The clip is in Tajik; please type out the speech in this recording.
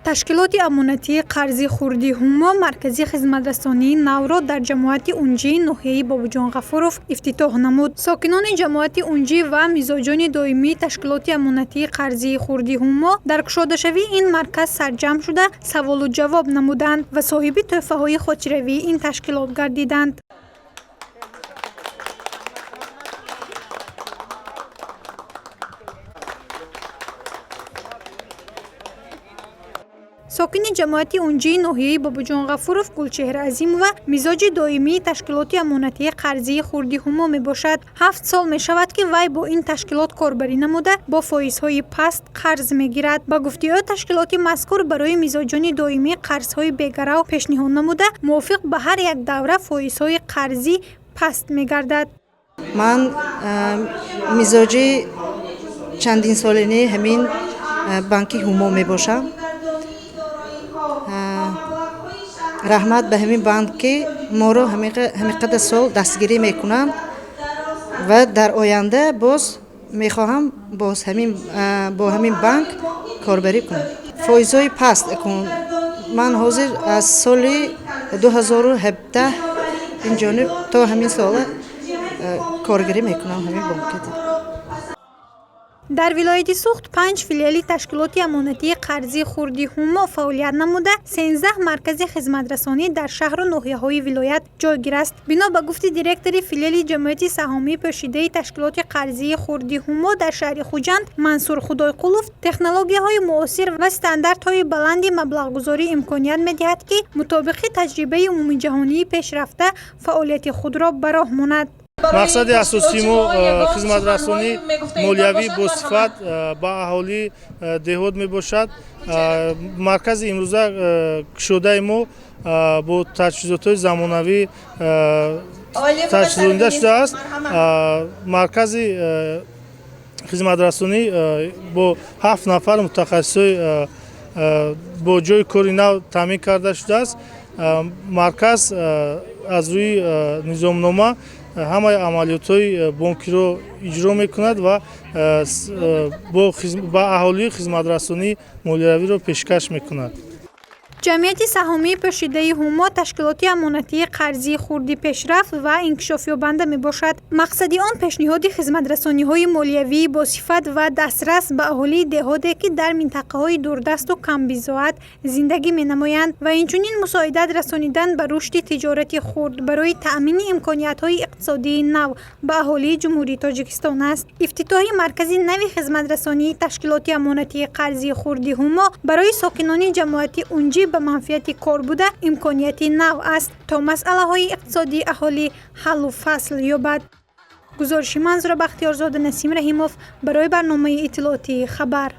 ташкилоти амонатии қарзи хурди ҳумо маркази хизматрасонии навро дар ҷамоати унҷии ноҳияи Бобуҷон Ғафуров ифтитоҳ намуд. Сокинони ҷамоати унҷӣ ва мизоҷони доимии ташкилоти амонатии қарзии хурди ҳумо дар кушодашавии ин марказ сарҷамъ шуда саволу ҷавоб намуданд ва соҳиби тӯҳфаҳои хотиравии ин ташкилот гардиданд. сокини ҷамоати унҷии ноҳияи Бобуҷон Ғафуров Гулчеҳра Азимова мизоҷи доимии ташкилоти амонатии қарзии хурди ҳумо мебошад. 7 сол мешавад ки вай бо ин ташкилот корбарӣ намуда бо фоизҳои паст қарз мегирад. Ба гуфти ӯ ташкилоти мазкур барои мизоҷони доимии қарзҳои бегарав пешниҳод намуда мувофиқ ба ҳар як давра фоизҳои қарзӣ паст мегардад. ман мизоҷи чандин соленӣ ҳамин банки ҳумо мебошам. раҳмат ба ҳамин банк ки моро ҳамиқадр сол дастгирӣ мекунанд ва дар оянда боз мехоҳам бо ҳамин банк корбарӣ кунам. фоизҳои паст ман ҳозир аз соли 2017 инҷониб то ҳамин сола коргарӣ мекунам ҳамин банкета. дар вилояти Суғд 5 филиали ташкилоти амонатии қарзии хурди ҳумо фаъолият намуда 13 маркази хизматрасонӣ дар шаҳру ноҳияҳои вилоят ҷойгир аст. бино ба гуфти директори филиали ҷамъияти саҳомии пӯшидаи ташкилоти қарзии хурди ҳумо дар шаҳри Хуҷанд Мансур Худойқулов, технологияҳои муосир ва стандартҳои баланди маблағгузорӣ имконият медиҳад ки мутобиқи таҷрибаи умумиҷаҳонии пешрафта фаъолияти худро ба роҳ монад. мақсади асосии мо хизматрасонӣ молиявӣ босифат ба аҳолии деҳот мебошад. маркази имрӯза кушодаи мо бо таҷҳизотҳои замонавӣ таҷҳизонда шудааст. маркази хизматрасонӣ бо 7 нафар мутахассисои бо ҷои кори нав таъмин карда шудааст. марказ аз рӯи низомнома ҳамаи амалиётҳои бонкиро иҷро мекунад ва ба аҳолии хизматрасонӣ молиявиро пешкаш мекунад. ҷамъияти саҳомии пӯшидаи ҳумо ташкилоти амонатии қарзии хурди пешрафт ва инкишофёбанда мебошад. мақсади он пешниҳоди хизматрасониҳои молиявии босифат ва дастрас ба аҳолии деҳоте ки дар минтақаҳои дурдасту камбизоат зиндагӣ менамоянд ва инчунин мусоидат расонидан ба рушди тиҷорати хурд барои таъмини имкониятҳои иқтисодии нав ба аҳолии ҷумҳурии Тоҷикистон аст. ифтитоҳи маркази нави хизматрасонии ташкилоти амонатии қарзии хурди ҳумо барои сокинони ҷамоати унҷӣ ба манфиати кор буда имконияти нав аст то масъалаҳои иқтисодии аҳолӣ ҳаллу фасл ёбад. гузориши Манзура Бахтиёрзода, Насим Раҳимов барои барномаи иттилоотии Хабар.